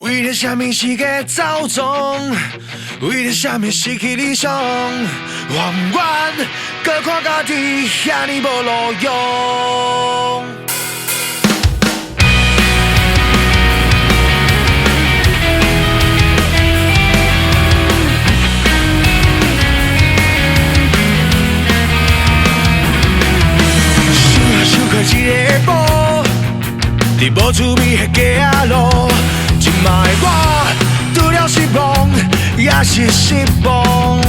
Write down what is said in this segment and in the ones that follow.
为了什么世界走总？为了什么失去理想？我不愿搁看家己遐尼无路用。想开一个步，伫无趣味的街仔路，今摆的我除了失望，也是失望。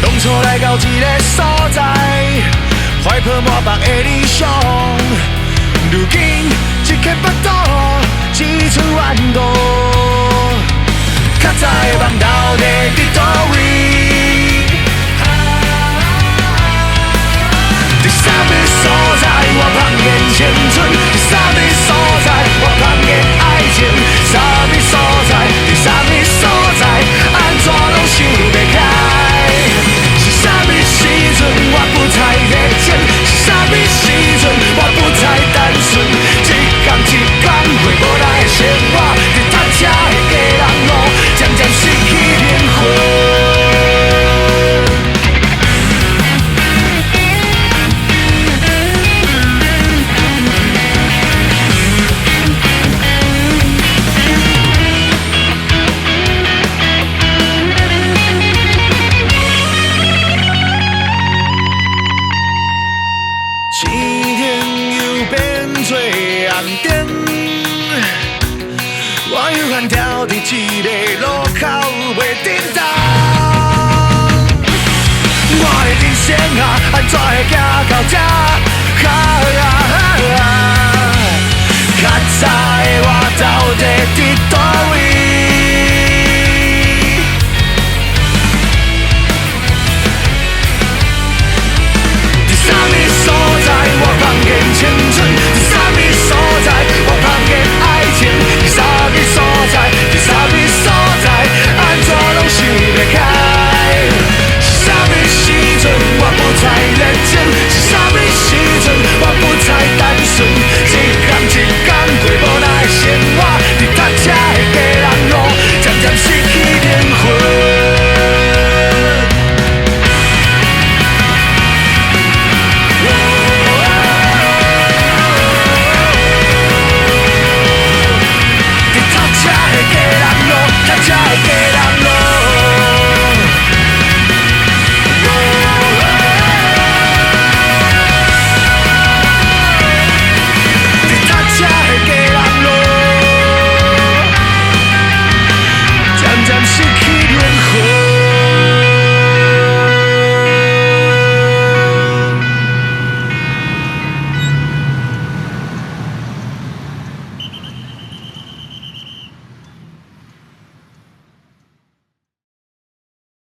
当初来到这个所在，怀抱满腹的理想，如今一刻腹肚，只剩怨妒。较早的梦到底伫倒位？伫啥物所在，我芳烟千春；伫啥物所在，我芳烟爱情；啥物所在，伫啥物所在，安怎拢想袂开？是啥物时阵我不再热情？是啥物时阵我不再单纯？一天一天过无来的生活，伫读车的家人路，渐渐失去灵魂。我犹原跳伫这个路口袂振动，我的人生啊，安怎会行到这？较早的我到底伫？